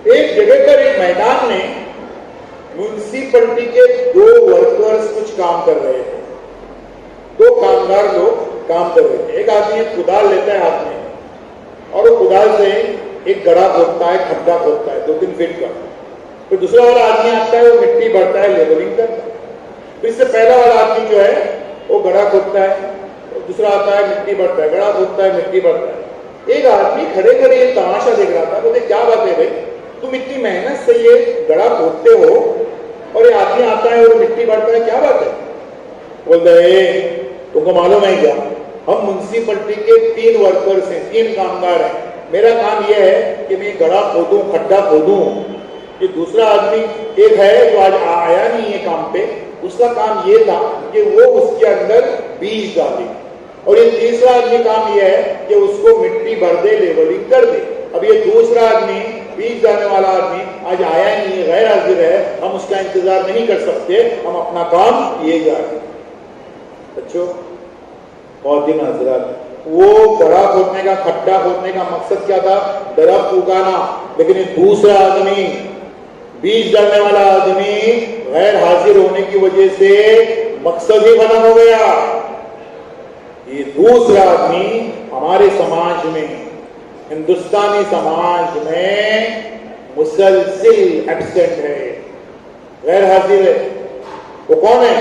एक जगह पर एक मैदान में म्यूनिसिपैलिटी के 2 वर्कर्स कुछ काम कर रहे थे। 2 कामगार लोग काम कर रहे थे। एक आदमी कुदाल लेता है हाथ में और वो कुदाल से एक गड्ढा खोदता है, खड्डा खोदता है 2-3 फीट का। फिर दूसरा वाला आदमी आता है, वो मिट्टी भरता है, लेवलिंग करता है। फिर इससे पहला वाला आदमी जो है वो गड्ढा खोदता है, दूसरा आता है मिट्टी भरता है, गड्ढा खोदता है, मिट्टी भरता है। एक आदमी खड़े खड़े ये तमाशा देख रहा था। बोले क्या बात है भाई, तुम इतनी मेहनत से ये गड्ढा खोदते हो और ये आदमी आता है और मिट्टी भरता है, क्या बात है? बोलते हैं तुमको मालूम है क्या, हम म्युनिसिपैलिटी के 3 वर्कर्स हैं, 3 कामगार हैं। मेरा काम यह है कि मैं गड्ढा खोदूं, खड्डा खोदूं। ये दूसरा आदमी एक है जो आज आया नहीं है काम पे, उसका काम ये था कि वो उसके अंदर बीज डाले। और ये तीसरा आदमी काम ये है कि उसको मिट्टी भर दे, लेवलिंग कर दे। अब ये दूसरा आदमी, बीज डालने वाला आदमी आज आया नहीं है, गैर हाजिर है, हम उसका इंतजार नहीं कर सकते, हम अपना काम किए जा रहे हैं। बच्चों बहुत दिन हजरत, वो गड्ढा खोदने का, खड्डा खोदने का मकसद क्या था? दरख्त उगाना। लेकिन ये दूसरा आदमी, बीज डालने वाला आदमी, गैर हाजिर होने की वजह से मकसद ही खत्म हो गया। ये दूसरा आदमी हमारे समाज में, हिंदुस्तानी समाज में मुसलसिल एब्सेंट है, गैर हाजिर है। वो कौन है?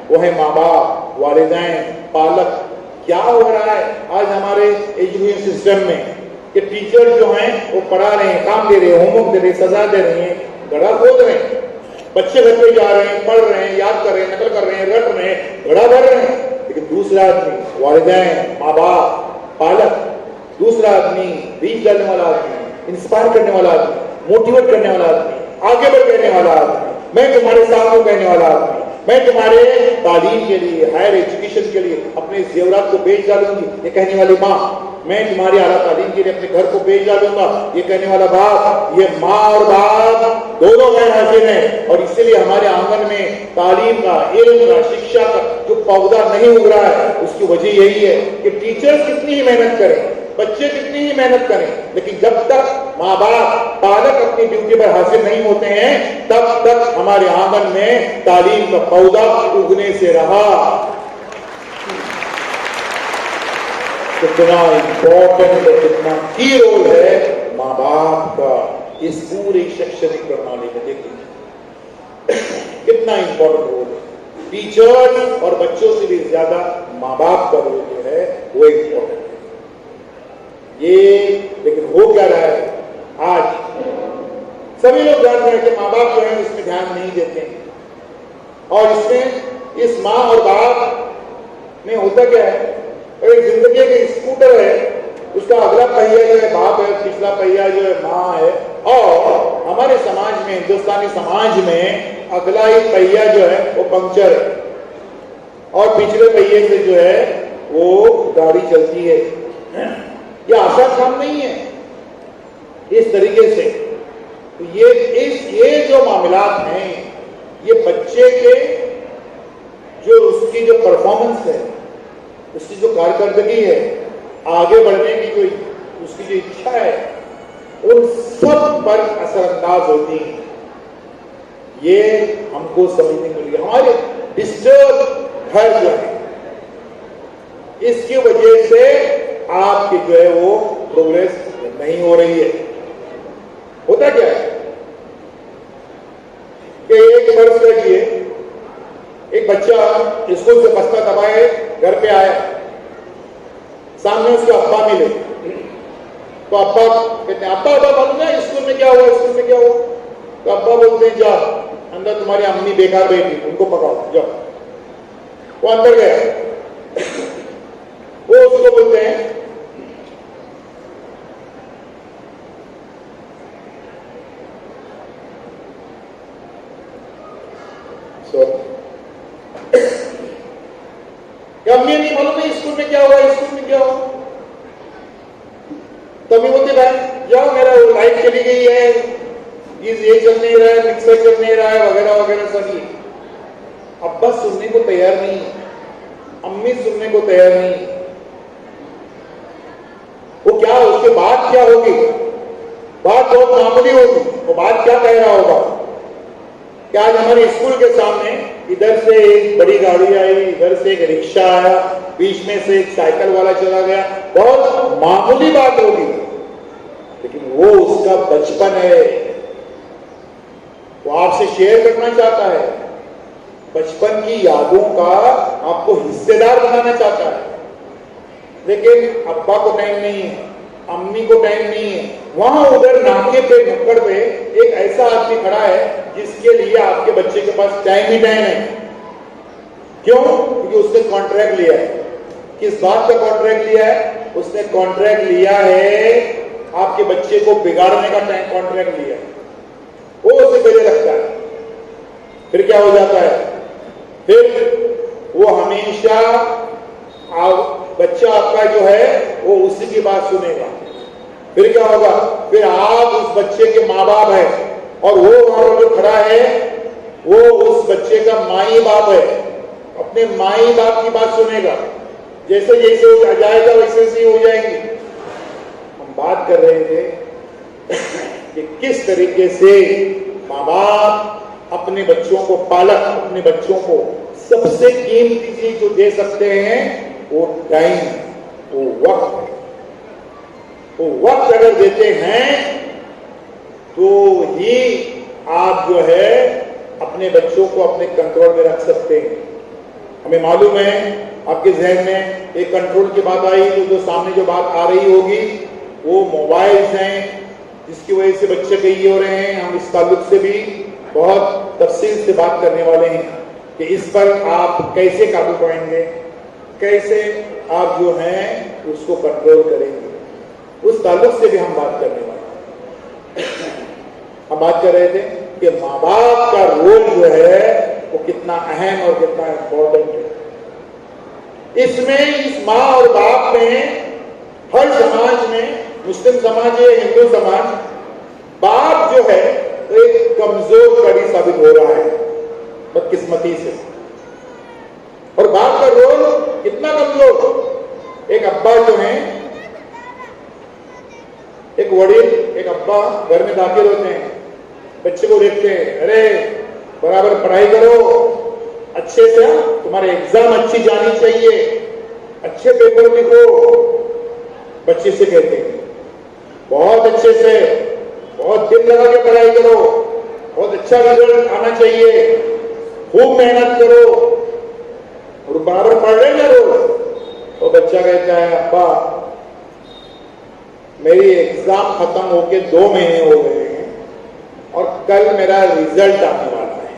वो है माँ बाप, वालिदैन, पालक। क्या हो रहा है आज हमारे एजुकेशन सिस्टम में कि टीचर जो हैं वो पढ़ा रहे हैं, काम दे रहे हैं, होमवर्क दे रहे हैं, सजा दे रहे हैं, गड्ढा खोद रहे हैं। बच्चे घर पे जा रहे हैं, पढ़ रहे हैं, याद कर रहे हैं, नकल कर रहे हैं, रट रहे हैं, गड्ढा भर रहे हैं। लेकिन दूसरा आदमी, वालिदैन, माँ बाप, पालक, दूसरा आदमी, बीज डालने वाला आदमी, इंस्पायर करने वाला आदमी, मोटिवेट करने वाला आदमी, आगे बढ़ कहने वाला आदमी, मैं तुम्हारे साथ हूं कहने वाला आदमी, मैं तुम्हारे तालीम के लिए, हायर एजुकेशन के लिए अपने जेवरात को बेच डालूंगी, ये कहने वाली माँ, मैं तुम्हारी आला तालीम के लिए अपने घर को बेच डालूंगा, ये कहने वाला बाप। ये माँ और बाप दोनों गैर हाजिर हैं। और इसीलिए हमारे आंगन में तालीम का, इल्म का, शिक्षा का जो पौधा नहीं उग रहा है, उसकी वजह यही है कि टीचर्स कितनी ही मेहनत करें, बच्चे कितनी ही मेहनत करें, लेकिन जब तक माँ बाप, पालक अपनी ड्यूटी पर हाजिर नहीं होते हैं, तब तक हमारे आंगन में तालीम का पौधा उगने से रहा। कितना इंपॉर्टेंट और कितना की रोल है माँ बाप का इस पूरी शैक्षणिक प्रणाली में। देखिए कितना इंपॉर्टेंट रोल है। टीचर्स और बच्चों से भी ज्यादा माँ बाप का रोल जो है वो इंपॉर्टेंट है। ये लेकिन हो क्या रहा है आज, सभी लोग जान रहे हैं कि माँ बाप जो है इसमें ध्यान नहीं देते हैं। और इसमें इस माँ और बाप में होता क्या है, एक जिंदगी के स्कूटर है, उसका अगला पहिया जो है बाप है, पिछला पहिया जो है माँ है। और हमारे समाज में, हिंदुस्तानी समाज में, अगला ही पहिया जो है वो पंक्चर है और पिछले पहिए से जो है वो गाड़ी चलती है। ये आसान काम नहीं है इस तरीके से। तो ये जो मामलात हैं, ये बच्चे के जो उसकी जो परफॉर्मेंस है, उसकी जो कारकर्दगी है, आगे बढ़ने की जो उसकी जो इच्छा है, उन सब पर असरअंदाज होती है। ये हमको समझने के लिए हमारे डिस्टर्ब घर जो है, इसकी वजह से आपकी जो है वो प्रोग्रेस नहीं हो रही है। होता क्या है कि एक वर्ष करिए, एक बच्चा स्कूल से बस्ता दबाए घर पे आया, सामने उसके अब्बा मिले, तो अब्बा कहते हैं अब्बा मालूम है स्कूल में क्या हुआ, स्कूल में क्या हुआ? तो अब्बा बोलते हैं जा अंदर, तुम्हारी अम्मी बेकार बैठी, उनको पकाओ जाओ। वो अंदर गया, वो उसको बोलते हैं अम्मी नहीं मालूम है स्कूल में क्या हुआ, स्कूल में क्या हुआ? तो अम्मी बोलते भाई जाओ, मेरा वो लाइट चली गई है, ये चल नहीं रहा है, मिक्सर चल नहीं रहा है, वगैरह वगैरह सब। ये अब्बा सुनने को तैयार नहीं, अम्मी सुनने को तैयार नहीं। वो क्या, उसके बाद क्या होगी? बात बहुत मामूली होगी, वो बात क्या कह रहा होगा कि आज हमारे स्कूल के सामने इधर से एक बड़ी गाड़ी आई, इधर से एक रिक्शा आया, बीच में से एक साइकिल वाला चला गया, बहुत मामूली बात होगी, लेकिन वो उसका बचपन है, वो आपसे शेयर करना चाहता है, बचपन की यादों का आपको हिस्सेदार बनाना चाहता है। लेकिन अब्बा को टाइम नहीं है, अम्मी को टाइम नहीं है, वहां उधर नाके पे नुक्कड़ पे एक ऐसा आदमी खड़ा है जिसके लिए आपके बच्चे के पास टाइम ही टाइम है। क्यों? क्योंकि उसने कॉन्ट्रैक्ट लिया है। किस बात का कॉन्ट्रैक्ट लिया है? उसने कॉन्ट्रैक्ट लिया है, आपके बच्चे को बिगाड़ने का टाइम कॉन्ट्रैक्ट लिया है, वो उसे पहले लगता है। फिर क्या हो जाता है? फिर वो हमेशा बच्चा आपका जो है वो उसी की बात सुनेगा। फिर क्या होगा? फिर आप उस बच्चे के माँ बाप है और वो वहां पर जो खड़ा है वो उस बच्चे का माई बाप है, अपने माई बाप की बात सुनेगा। जैसे जैसे हो जाएगा वैसे वैसे हो जाएंगी। हम बात कर रहे थे कि किस तरीके से माँ बाप अपने बच्चों को, पालक अपने बच्चों को सबसे कीमती चीज जो दे सकते हैं वो टाइम, वो वक्त है। वो वक्त अगर देते हैं तो ही आप जो है अपने बच्चों को अपने कंट्रोल में रख सकते हैं। हमें मालूम है आपके जहन में एक कंट्रोल की बात आई तो जो सामने जो बात आ रही होगी वो मोबाइल्स हैं, जिसकी वजह से बच्चे कई हो रहे हैं। हम इस ताल्लुक से भी बहुत तफसील से बात करने वाले हैं कि इस पर आप कैसे काबू पाएंगे, कैसे आप जो हैं उसको कंट्रोल करेंगे, उस ताल्लुक से भी हम बात करने वाले हैं। हम बात कर रहे थे कि माँ बाप का रोल जो है वो कितना अहम और कितना इंपॉर्टेंट है। इसमें इस माँ और बाप में हर समाज में, मुस्लिम समाज है, हिंदू समाज, बाप जो है तो एक कमजोर कड़ी साबित हो रहा है बदकिस्मती से। और बाप का रोल कितना कमजोर। एक अब्बा जो है, एक वडील, एक अब्बा घर में दाखिल होते हैं, बच्चे को देखते हैं, अरे बराबर पढ़ाई करो, अच्छे से, तुम्हारे एग्जाम अच्छी जानी चाहिए, अच्छे पेपर लिखो। बच्चे से कहते हैं बहुत अच्छे से, बहुत दिल लगा के पढ़ाई करो, बहुत अच्छा रिजल्ट आना चाहिए, खूब मेहनत करो और बराबर पढ़ रहे ना रोज। तो बच्चा कहता है अब्बा मेरी एग्जाम खत्म होके 2 महीने हो गए हैं और कल मेरा रिजल्ट आने वाला है।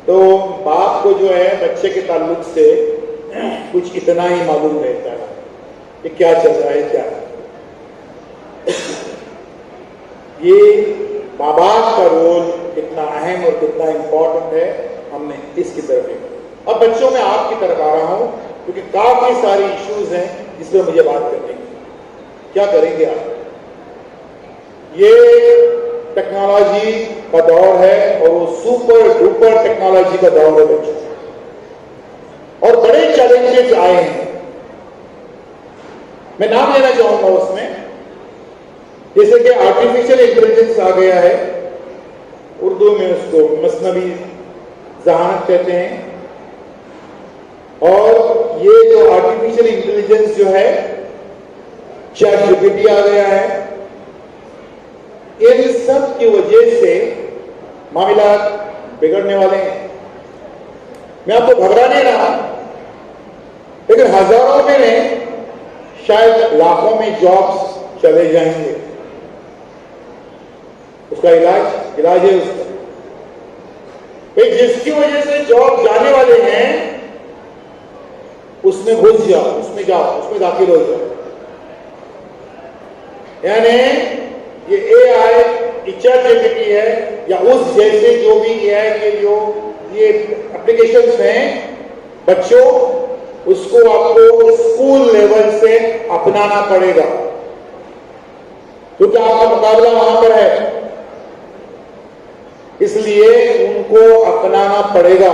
तो बाप को जो है बच्चे के ताल्लुक से कुछ इतना ही मालूम रहता है कि क्या चल रहा है, क्या ये माँ बाप का रोल कितना अहम और कितना इंपॉर्टेंट है, हमने इसकी तरफ देखा। अब बच्चों में आपकी तरफ आ रहा हूं क्योंकि काफी सारी इश्यूज हैं जिसमें मुझे बात करनी है। क्या करेंगे आप? ये टेक्नोलॉजी का दौर है और वो सुपर डुपर टेक्नोलॉजी का दौर है बच्चों, और बड़े चैलेंजेस आए हैं। मैं नाम लेना चाहूंगा उसमें, जैसे कि आर्टिफिशियल इंटेलिजेंस आ गया है, उर्दू में उसको मसनवी ज़हानत कहते हैं। और ये जो आर्टिफिशियल इंटेलिजेंस जो है, चैट जीपीटी आ गया है, इन सब की वजह से मामला बिगड़ने वाले हैं। मैं आपको घबरा नहीं रहा, लेकिन हजारों में नहीं, शायद लाखों में जॉब्स चले जाएंगे। उसका इलाज है उसका। जिसकी वजह से जॉब जाने वाले हैं उसमें घुस जाओ, उसमें जाओ, उसमें दाखिल हो जाओ। यानी ये एआई, चैट जीपीटी है या उस जैसे जो भी एआई के जो ये एप्लीकेशंस हैं, बच्चों उसको आपको स्कूल लेवल से अपनाना पड़ेगा, क्योंकि आपका मुकाबला वहां पर है। इसलिए उनको अपनाना पड़ेगा।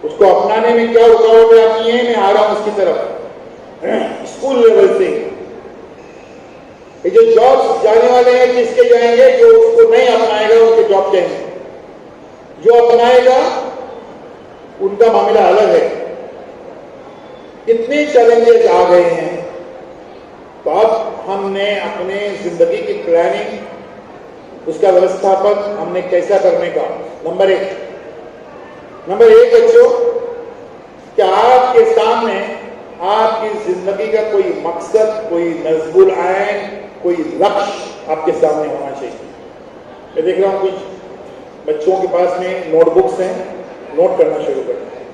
उसको अपनाने में क्या रुकावटें आती हैं, मैं आ रहा हूं उसकी तरफ। स्कूल लेवल से ये जो जॉब्स जाने वाले हैं किसके जाएंगे? जो उसको नहीं अपनाएगा उनके जॉब जाएंगे, जो अपनाएगा उनका मामला अलग है। इतने चैलेंजेस आ गए हैं, तो अब हमने अपने जिंदगी की प्लानिंग, उसका व्यवस्थापन हमने कैसा करने का। नंबर एक बच्चों, कि आपके सामने आपकी जिंदगी का कोई मकसद, कोई नज़्बुल ऐन, कोई लक्ष्य आपके सामने होना चाहिए। मैं देख रहा हूं कुछ बच्चों के पास में नोटबुक्स हैं, नोट करना शुरू करते हैं।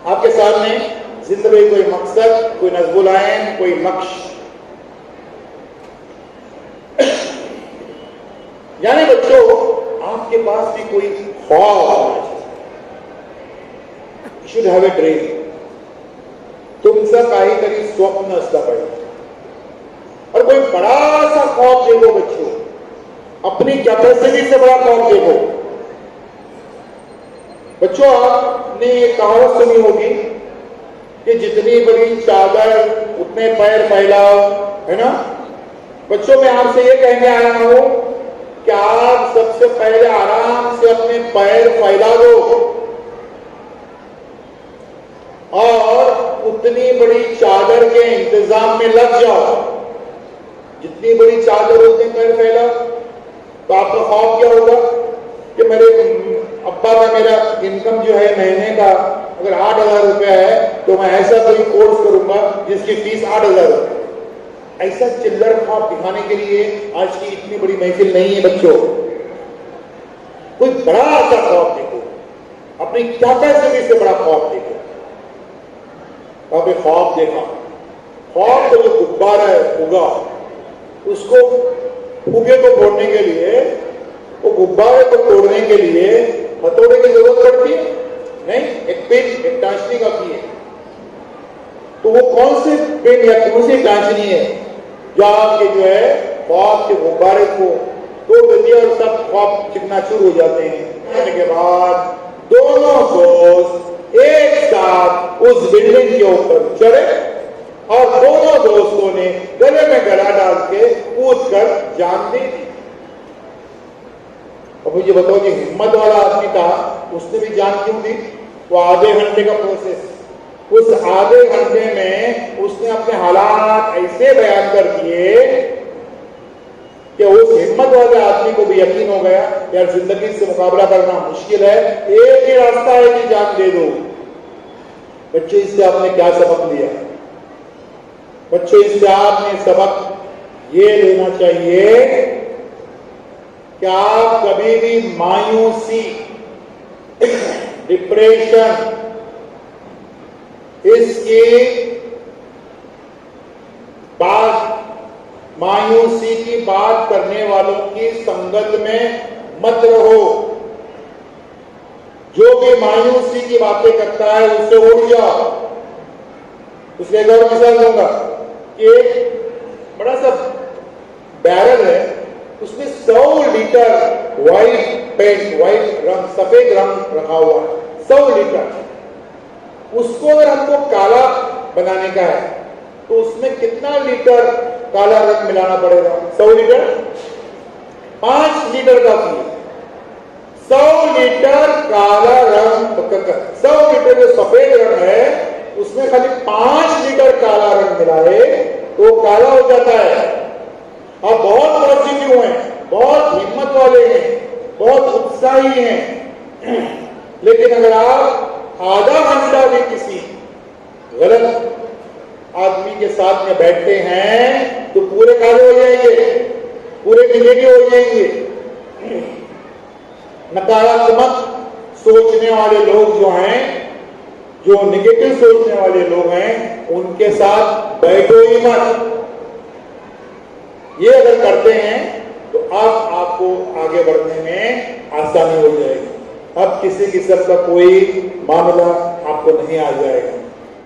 आपके सामने जिंदगी कोई मकसद, कोई नज़्बुल ऐन, कोई लक्ष्य, यानी बच्चों आपके पास भी कोई ख्वाब होना चाहिए। You should have a dream. तुमचं काहीतरी स्वप्न असलं पाहिजे, और कोई बड़ा सा ख्वाब देखो बच्चों, अपनी कैपेसिटी से बड़ा ख्वाब देखो। बच्चों आपने ये कहावत सुनी होगी कि जितनी बड़ी चादर उतने पैर फैलाओ, है ना? बच्चों मैं आपसे ये कहने आया हूं कि आप सबसे पहले आराम से अपने पैर फैला दो और उतनी बड़ी चादर के इंतजाम में लग जाओ। जितनी बड़ी चादर उतने पैर फैलाओ, तो आपका ख्वाब क्या होगा कि मेरे अब्बा का मेरा इनकम जो है महीने का अगर 8,000 रुपया है, तो मैं ऐसा कोई कोर्स करूंगा जिसकी फीस 8,000 रुपये। ऐसा चिल्लर ख्वाब दिखाने के लिए आज की इतनी बड़ी महफिल नहीं है बच्चों। कोई बड़ा सा ख्वाब देखो, अपनी कैपेसिटी से बड़ा ख्वाब देखो। आपने ख्वाब देखा, ख्वाब तो जो गुब्बारा है उगा, उसको फुगे को फोड़ने के लिए, वो गुब्बारे को तोड़ने के लिए हथौड़े की जरूरत पड़ती है? नहीं, एक पिन, एक टांचनी काफी है। तो वो कौन से पिन या कौन सी टांचनी है जो आपके जो है ख्वाब के गुब्बारे को तोड़ देती है और सब ख्वाब चिकनाचूर हो जाते हैं। आने के बाद दोनों दोस्त एक साथ उस बिल्डिंग के ऊपर चढ़े और दोनों दोस्तों ने गले में गला डाल के कूद कर जान दे दी। अब मुझे बताओ कि हिम्मत वाला आदमी था, उसने भी जान क्यों दी? वो आधे घंटे का प्रोसेस, उस आधे घंटे में उसने अपने हालात ऐसे बयान कर दिए कि उस हिम्मत वाले आदमी को भी यकीन हो गया यार जिंदगी से मुकाबला करना मुश्किल है, एक ही रास्ता है कि जान दे दो। बच्चों इससे आपने क्या सबक लिया? बच्चों इससे आपने सबक ये लेना चाहिए कि आप कभी भी मायूसी, डिप्रेशन, इसकी बात, मायूसी की बात करने वालों की संगत में मत रहो। जो भी मायूसी की बातें करता है उससे उड़ जाओ। उसके एक और मिसाल दूंगा कि एक बड़ा सा बैरल है, उसमें 100 लीटर व्हाइट पेंट, व्हाइट रंग, सफेद रंग रखा हुआ है, 100 लीटर। उसको अगर हमको काला बनाने का है तो उसमें कितना लीटर काला रंग मिलाना पड़ेगा? 100 लीटर, 5 लीटर का फी, 100 लीटर काला रंग, 100 लीटर जो सफेद रंग है उसमें खाली 5 लीटर काला रंग मिलाए तो काला हो जाता है। अब बहुत पॉजिटिव हैं, बहुत हिम्मत वाले हैं, बहुत उत्साही हैं, लेकिन अगर आप आधा घंटा भी किसी गलत आदमी के साथ में बैठते हैं तो पूरे काले हो जाएंगे, पूरे निगेटिव हो जाएंगे। नकारात्मक सोचने वाले लोग जो हैं, जो निगेटिव सोचने वाले लोग हैं, उनके साथ बैठो ही मत। ये अगर करते हैं तो अब आपको आगे बढ़ने में आसानी हो जाएगी। अब किसी किस्म का कोई मामला आपको नहीं आ जाएगा।